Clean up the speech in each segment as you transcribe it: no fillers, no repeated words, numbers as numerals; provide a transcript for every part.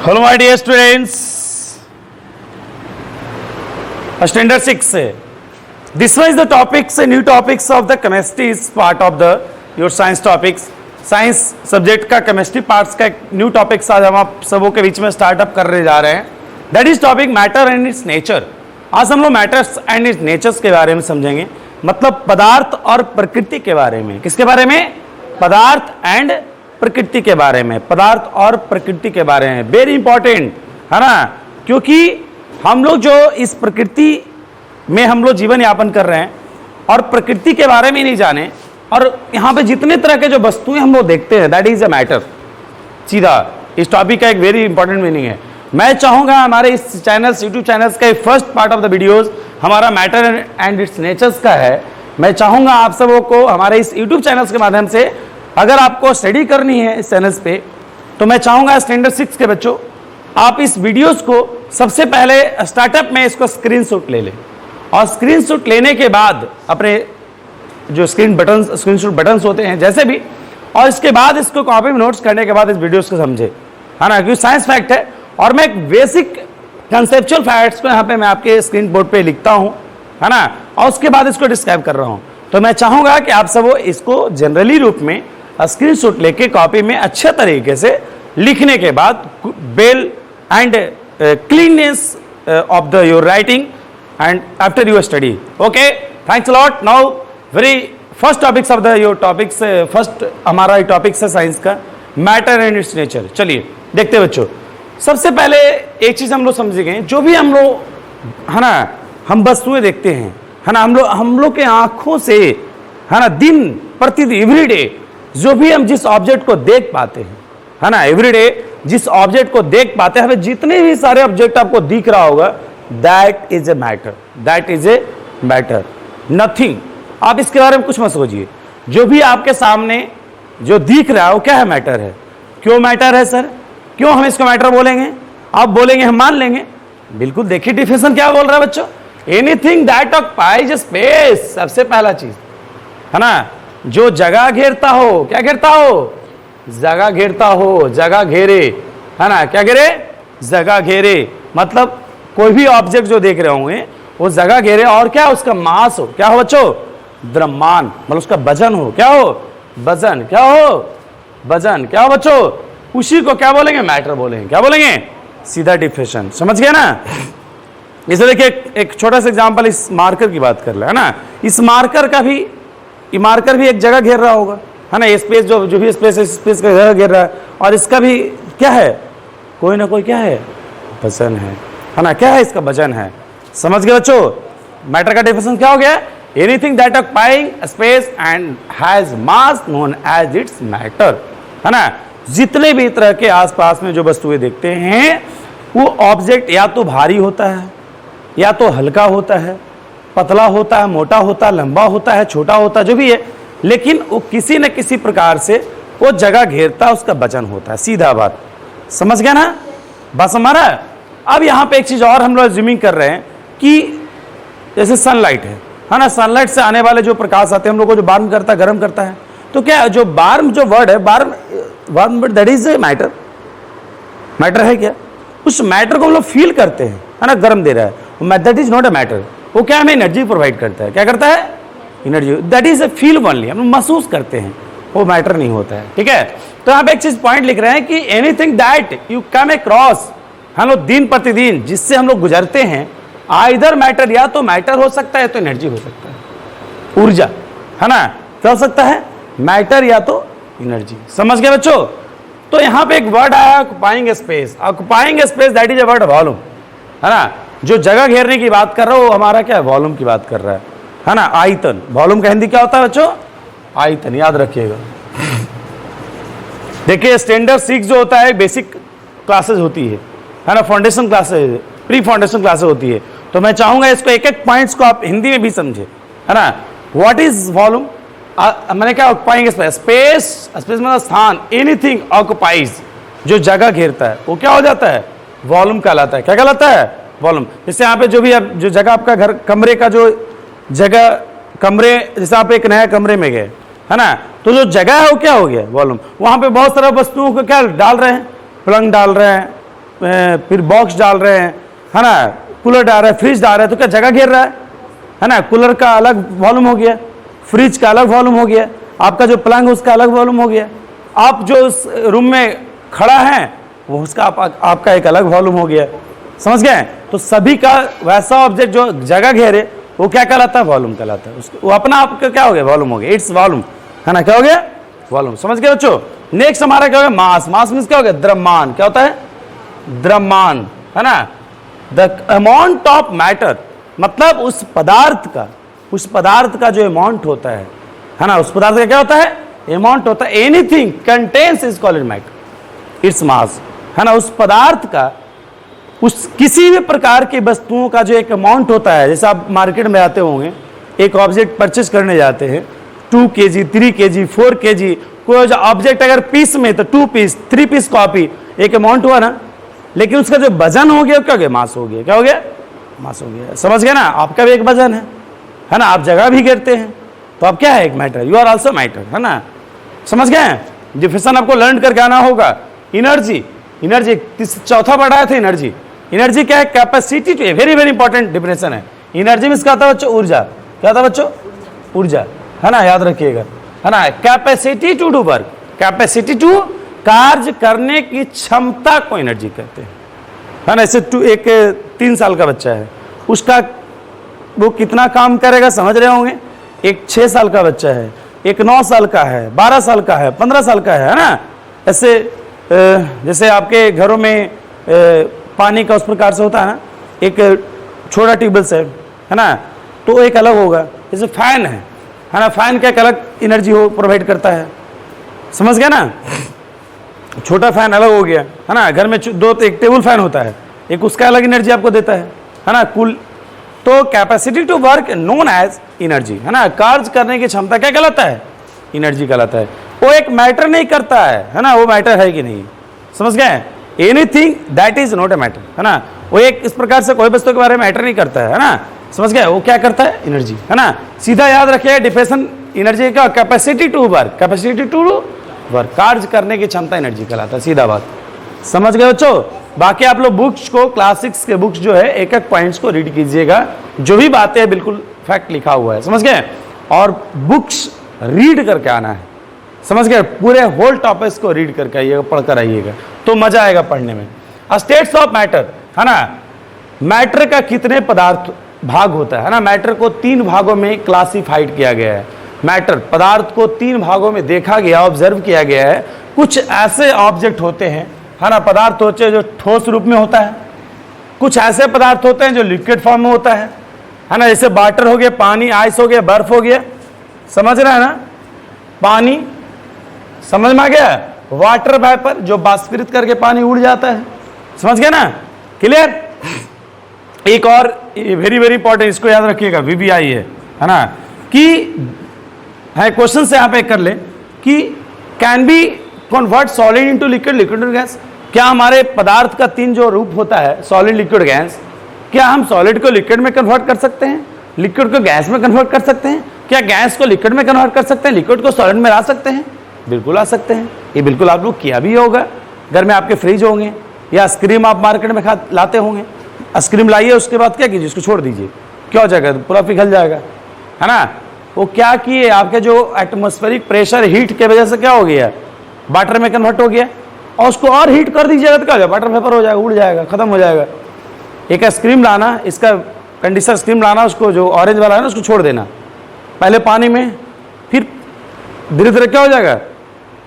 Hello my dear students, standard 6. This one is the topics, new topics of the chemistry is part of the your science topics. Science subject का chemistry parts का एक new topics आज हम आप सबों के बीच में startup करने जा रहे हैं. That is topic matter and its nature. आज हम लोग मैटर्स एंड इट्स नेचर्स के बारे में समझेंगे, मतलब पदार्थ और प्रकृति के बारे में. किसके बारे में? पदार्थ एंड प्रकृति के बारे में. पदार्थ और प्रकृति के बारे में वेरी इंपॉर्टेंट है ना, क्योंकि हम लोग जो इस प्रकृति में हम लोग जीवन यापन कर रहे हैं और प्रकृति के बारे में नहीं जाने, और यहाँ पे जितने तरह के जो वस्तुएं हम लोग देखते हैं दैट इज अ मैटर. सीधा इस टॉपिक का एक वेरी इंपॉर्टेंट मीनिंग है. मैं चाहूंगा हमारे इस चैनल्स यूट्यूब चैनल्स का first part of the videos हमारा मैटर एंड इट्स नेचर्स का है. मैं चाहूंगा आप सबों को हमारे इस यूट्यूब चैनल्स के माध्यम से, अगर आपको स्टडी करनी है इस चैनल्स पे, तो मैं चाहूंगा स्टैंडर्ड 6 के बच्चों आप इस वीडियोस को सबसे पहले स्टार्टअप में इसको स्क्रीनशॉट ले लें, और स्क्रीनशॉट लेने के बाद अपने जो स्क्रीनशॉट बटन्स होते हैं जैसे भी, और इसके बाद इसको कॉपी में नोट्स करने के बाद इस वीडियोस को समझे, है ना, क्योंकि साइंस फैक्ट है और मैं एक बेसिक कंसेप्चुअल फैक्ट्स को यहाँ पे मैं आपके स्क्रीन बोर्ड पे लिखता हूँ, है ना, और उसके बाद इसको डिस्क्राइब कर रहा हूँ. तो मैं चाहूंगा कि आप सब इसको जनरली रूप में स्क्रीनशॉट लेके कॉपी में अच्छे तरीके से लिखने के बाद well and cleanness of the your writing and after your study. Okay, thanks a lot. Now very first topics of the your topics, first हमारा टॉपिक्स है साइंस का मैटर एंड इट्स नेचर. चलिए देखते हैं बच्चों. सबसे पहले एक चीज हम लोग समझेंगे, जो भी हम लोग है ना हम वस्तुएं देखते हैं, है ना, हम लोग के आंखों से, है ना, दिन प्रतिदिन एवरीडे जो भी हम जिस ऑब्जेक्ट को देख पाते हैं, है ना, एवरीडे जिस ऑब्जेक्ट को देख पाते हैं, जितने भी सारे ऑब्जेक्ट आपको दिख रहा होगा that is a matter. That is a matter, nothing. आप इसके बारे में कुछ मत सोचिए. जो भी आपके सामने जो दिख रहा है वो क्या है? मैटर है. क्यों मैटर है सर? क्यों हम इसको मैटर बोलेंगे? आप बोलेंगे हम मान लेंगे. बिल्कुल, देखिए डिफिनेशन क्या बोल रहा है बच्चों. Anything that occupies space. सबसे पहला चीज है ना, जो जगह घेरता हो. क्या घेरता हो? जगह घेरता हो. जगह घेरे, है ना, क्या घेरे? जगह घेरे. मतलब कोई भी ऑब्जेक्ट जो देख रहे होंगे वो जगह घेरे, और क्या उसका मास हो. क्या हो बच्चों? द्रव्यमान, मतलब उसका वजन हो. क्या हो? वजन. क्या हो? वजन. क्या हो बच्चों? उसी को क्या बोलेंगे? मैटर बोलेंगे. क्या बोलेंगे? सीधा डिफिनेशन. समझ गया ना. इसे देखिए एक छोटा सा एग्जांपल इस मार्कर की बात कर ले, है ना. इस मार्कर का भी, ये मार्कर भी एक जगह घेर रहा होगा, है ना. स्पेस जो भी स्पेस है, स्पेस का जगह घेर रहा है, और इसका भी क्या है? कोई ना कोई क्या है? वजन है ना. क्या है? इसका वजन है. समझ गए बच्चों? मैटर का डेफिनेशन क्या हो गया? Anything that occupying space and has mass known as its matter, है ना. जितने भी तरह के आसपास में जो वस्तुएं देखते हैं वो ऑब्जेक्ट या तो भारी होता है, या तो हल्का होता है, पतला होता है, मोटा होता है, लंबा होता है, छोटा होता है, जो भी है, लेकिन वो किसी न किसी प्रकार से वो जगह घेरता है, उसका वजन होता है. सीधा बात. समझ गया ना बस हमारा. अब यहाँ पे एक चीज और हम लोग अज्यूमिंग कर रहे हैं कि जैसे सनलाइट है ना, सनलाइट से आने वाले जो प्रकाश आते हैं हम लोग को जो वार्म करता है, गर्म करता है, तो क्या जो वार्म जो वर्ड है warm that is a matter. Matter है क्या? उस मैटर को हम लोग फील करते हैं, है ना, गर्म दे रहा है, that is not a matter. वो क्या हमें एनर्जी प्रोवाइड करता है. क्या करता है? Energy. That is a feel only. हम महसूस करते हैं, वो मैटर नहीं होता है. ठीक है. तो यहाँ पे एक चीज पॉइंट लिख रहे हैं कि anything that you come across, हम लोग दिन प्रतिदिन जिससे हम लोग गुजरते हैं, आइदर मैटर, या तो मैटर हो सकता है, तो एनर्जी हो सकता है, ऊर्जा, है ना. क्या हो सकता है? मैटर या तो एनर्जी. समझ गए बच्चों? तो यहाँ पे एक वर्ड आया occupying space. Occupying space that is a word volume, है ना. जो जगह घेरने की बात कर रहा है वो हमारा क्या है? वॉल्यूम की बात कर रहा है ना. आयतन. वॉल्यूम का हिंदी क्या होता है बच्चों? आयतन. याद रखिएगा. देखिए स्टैंडर्ड 6 जो होता है बेसिक क्लासेस होती है ना, foundation classes, pre foundation classes होती है. तो मैं चाहूंगा इसको एक एक पॉइंट्स को आप हिंदी में भी समझे, है ना. What is volume? मैंने क्या? Occupying space. स्पेस मतलब स्थान. एनीथिंग ऑक्युपाइज, जो जगह घेरता है वो क्या हो जाता है? वॉल्यूम कहलाता है. क्या कहलाता है? वॉल्यूम. जैसे यहाँ पे जो भी जो जगह आपका घर, कमरे का जो जगह, कमरे, जैसे आप एक नया कमरे में गए, है ना, तो जो जगह है वो क्या हो गया? वॉल्यूम. वहां पे बहुत सारा वस्तुओं को क्या डाल रहे हैं? पलंग डाल रहे हैं, फिर बॉक्स डाल रहे हैं, है ना, कूलर डाल रहे हैं, फ्रिज डाल रहे हैं, तो क्या जगह घेर रहा है ना। कूलर का अलग वॉल्यूम हो गया, फ्रिज का अलग वॉल्यूम हो गया, आपका जो पलंग है उसका अलग वॉल्यूम हो गया, आप जो उस रूम में खड़ा है वो उसका आपका एक अलग वॉल्यूम हो गया, समझ गए। तो सभी का वैसा ऑब्जेक्ट जो जगह घेरे वो क्या कहलाता है, वॉल्यूम कहलाता है। वो अपना आपका क्या हो गया, वॉल्यूम हो गया, इट्स वॉल्यूम, है ना, क्या हो गया, वॉल्यूम। समझ गए बच्चों। नेक्स्ट हमारा क्या हो गया, मास। मास मीन्स क्या हो गया, द्रव्यमान। क्या होता है, द्रव्यमान, है ना। द अमाउंट ऑफ मैटर, मतलब उस पदार्थ का जो अमाउंट होता है ना, उस पदार्थ का क्या होता है, अमाउंट होता है। Anything contains is called matter, its mass, है ना। उस पदार्थ का, उस किसी भी प्रकार की वस्तुओं का जो एक अमाउंट होता है, जैसे आप मार्केट में आते होंगे, एक ऑब्जेक्ट परचेज करने जाते हैं, 2 kg, 3 kg, 4 kg, कोई जो ऑब्जेक्ट अगर पीस में तो 2 पीस, 3 पीस कॉपी, एक अमाउंट हुआ ना, लेकिन उसका जो वजन हो गया क्या हो गया, मास हो गया। क्या हो गया, मास हो गया। समझ गए ना, आपका भी एक वजन है ना, आप जगह भी घेरते हैं, तो आप क्या है, एक matter, you are also matter, है ना। समझ गए। डिफिनेशन आपको लर्न करके आना होगा। एनर्जी, चौथा पढ़ाया था एनर्जी। एनर्जी क्या है, capacity to, very very important definition है। एनर्जी मींस क्या होता है बच्चों, ऊर्जा। क्या होता है बच्चों, ऊर्जा, है ना, याद रखिएगा, है ना। Capacity to do work, capacity to, कार्य करने की क्षमता को एनर्जी कहते हैं, है ना। ऐसे एक 3 साल का बच्चा है, उसका वो कितना काम करेगा समझ रहे होंगे। एक 6 साल का बच्चा है, एक 9 साल का है, 12 साल का है, 15 साल का है ना। ऐसे जैसे आपके घरों में पानी का उस प्रकार से होता है ना, एक छोटा ट्यूबवेल से, है ना, तो एक अलग होगा। जैसे फैन है ना, फैन का एक अलग एनर्जी हो प्रोवाइड करता है, समझ गया ना। छोटा फैन अलग हो गया, है ना। घर में एक टेबल फैन होता है, एक उसका अलग एनर्जी आपको देता है ना, कूल। तो capacity to work known as energy, है ना। कार्य करने की क्षमता क्या कहलाता है, एनर्जी कहलाता है। वो एक मैटर नहीं करता है ना, वो मैटर है कि नहीं, समझ गए। Anything that is not a matter, है ना। वो एक इस प्रकार से कोई वस्तु के बारे में मैटर नहीं करता है ना, समझ गए। वो क्या करता है, एनर्जी, है ना। सीधा याद रखिए डिफिनेशन एनर्जी का, capacity to work, capacity to work, कार्य करने की क्षमता एनर्जी कहलाता है, सीधा बात, समझ गए बच्चों। बाकी आप लोग बुक्स को, क्लास 6 के बुक्स जो है, एक एक पॉइंट्स को रीड कीजिएगा, जो भी बातें हैं बिल्कुल फैक्ट लिखा हुआ है, समझ गए। और बुक्स रीड करके आना है, समझ गए। पूरे होल टॉपिक्स को रीड करके आइएगा, पढ़कर आइएगा, तो मजा आएगा पढ़ने में। स्टेट्स ऑफ मैटर, है ना। मैटर का कितने पदार्थ भाग होता है ना। मैटर को 3 भागों में क्लासिफाइड किया गया है। मैटर, पदार्थ को 3 भागों में देखा गया, ऑब्जर्व किया गया है। कुछ ऐसे ऑब्जेक्ट होते हैं, है ना, पदार्थ होते हैं जो ठोस रूप में होता है, कुछ ऐसे पदार्थ होते हैं जो लिक्विड फॉर्म में होता है ना। जैसे वाटर हो गया, पानी, आइस हो गया, बर्फ हो गया, समझ रहा है ना। पानी समझ में आ गया, वाटर वेपर जो बाष्पीकृत करके पानी उड़ जाता है, समझ गया ना, क्लियर। एक और वेरी वेरी इंपॉर्टेंट, इसको याद रखिएगा, वीवीआई है ना, कि है क्वेश्चन से आप एक कर ले कि can be convert solid into liquid, liquid to gas. क्या हमारे पदार्थ का 3 जो रूप होता है, सॉलिड, लिक्विड, गैस, क्या हम सॉलिड को लिक्विड में कन्वर्ट कर सकते हैं, लिक्विड को गैस में कन्वर्ट कर सकते हैं, क्या गैस को लिक्विड में कन्वर्ट कर सकते हैं, लिक्विड को सॉलिड में ला सकते हैं, बिल्कुल आ सकते हैं। ये बिल्कुल आप लोग किया भी होगा, घर में आपके फ्रिज होंगे या आइसक्रीम आप मार्केट में लाते होंगे। आइसक्रीम लाइए, उसके बाद क्या कीजिए, उसको छोड़ दीजिए, क्या हो जाएगा, पूरा पिघल जाएगा, है ना। वो क्या किए, आपके जो एटमॉस्फेरिक प्रेशर, हीट के वजह से क्या हो गया, वाटर में कन्वर्ट हो गया, और उसको और हीट कर दीजिएगा तो क्या हो जाएगा, वाटर वेपर हो जाएगा, उड़ जाएगा, खत्म हो जाएगा। एक आइसक्रीम लाना, इसका कंडीशनर आइसक्रीम लाना, उसको जो ऑरेंज वाला है ना, उसको छोड़ देना पहले पानी में, फिर धीरे धीरे क्या हो जाएगा,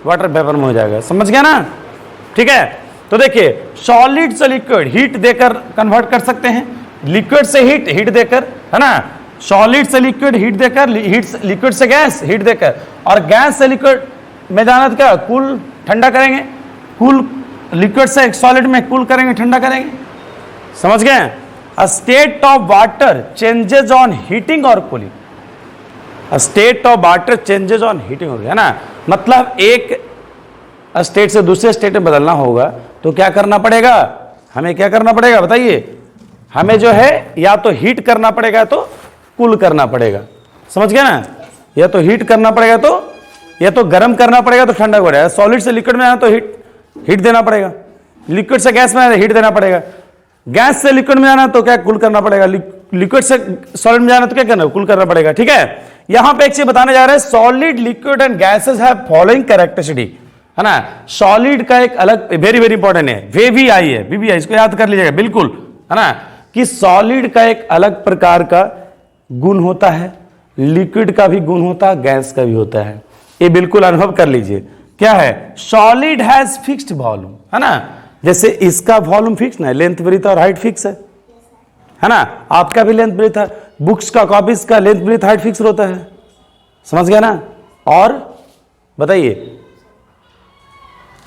वाटर वेपर में हो जाएगा, समझ गया ना, ठीक है। तो देखिए, सॉलिड से लिक्विड हीट देकर कन्वर्ट कर सकते हैं, लिक्विड से हीट, हीट देकर, है ना, सॉलिड से लिक्विड हीट देकर, लिक्विड से गैस हीट देकर, और गैस से लिक्विड में जाना तो क्या, कूल, ठंडा करेंगे, कूल, लिक्विड से सॉलिड में कूल करेंगे, ठंडा करेंगे, समझ गए। A state of water changes on heating और cooling. State of water changes on heating हो गया ना, मतलब एक स्टेट से दूसरे स्टेट में बदलना होगा तो क्या करना पड़ेगा, हमें क्या करना पड़ेगा बताइए, हमें जो है या तो हीट करना पड़ेगा तो कूल करना पड़ेगा, समझ गए ना। या तो हीट करना पड़ेगा तो, या तो गर्म करना पड़ेगा तो ठंडा हो जाएगा। सॉलिड से लिक्विड में आना तो हीट देना पड़ेगा, लिक्विड से गैस में हीट देना पड़ेगा, गैस से लिक्विड में जाना तो क्या कूल करना पड़ेगा, लिक्विड से सॉलिड में जाना तो क्या करना, कूल करना पड़ेगा। ठीक है, यहां पे एक चीज बताने जा रहे हैं, solid, liquid and gases have following characteristic, है ना। सॉलिड का एक अलग, वेरी वेरी इंपॉर्टेंट है, VVI है, VVI, इसको याद कर लीजिएगा बिल्कुल, है ना, कि सॉलिड का एक अलग प्रकार का गुण होता है, लिक्विड का भी गुण होता है, गैस का भी होता है। ये बिल्कुल अनुभव कर लीजिए। क्या है, सॉलिड हैज फिक्स्ड वॉल्यूम, है ना, जैसे इसका वॉल्यूम फिक्स ना है, लेंथ ब्रेथ और हाइट फिक्स है ना, आपका भी लेंथ ब्रेथ है, बुक्स का, कॉपीज का लेंथ ब्रेथ हाइट फिक्स होता है, समझ गया ना। और बताइए,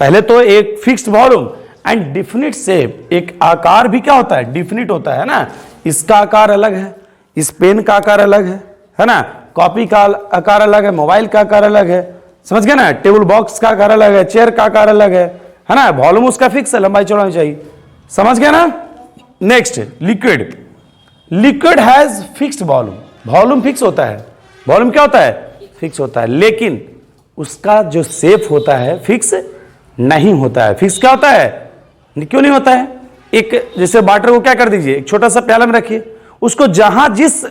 पहले तो एक fixed volume and definite shape, एक आकार भी क्या होता है, डिफिनिट होता है ना, इसका आकार अलग है, इस पेन का आकार अलग है ना, कॉपी का आकार अलग है, मोबाइल का आकार अलग है, समझ गया ना, टेबल बॉक्स का आकार अलग है, चेयर का आकार अलग है ना, वॉल्यूम उसका फिक्स है, लंबाई चौड़ाई चाहिए, समझ गया ना। Next, liquid, liquid has fixed volume, volume fix होता है, वॉल्यूम क्या होता है, फिक्स होता है, लेकिन उसका जो शेप होता है फिक्स नहीं होता है। फिक्स क्या होता है, क्यों नहीं होता है, एक जैसे वाटर को क्या कर दीजिए, एक छोटा सा प्याला में रखिए, उसको जहां जिस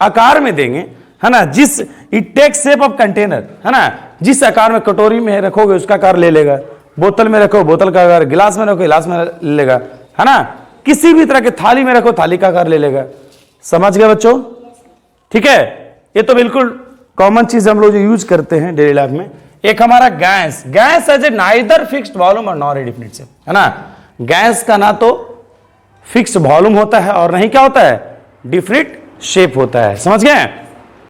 आकार में देंगे, है ना, जिस, it takes shape of container, है ना, जिस आकार में कटोरी में रखोगे उसका आकार ले लेगा, बोतल में रखो बोतल का आकार, गिलास में रखो गिलास में ले लेगा, है ना, किसी भी तरह के थाली में रखो थाली का आकार ले लेगा। समझ गए बच्चों, ठीक है, ये तो बिल्कुल कॉमन चीज हम लोग जो यूज करते हैं डेली लाइफ में। एक हमारा gas, gas as a neither fixed volume और नॉर ए डिफिनिट शेप, है ना, गैस का ना तो फिक्स्ड वॉल्यूम होता है और नहीं क्या होता है, डिफिनिट शेप होता है, समझ गए।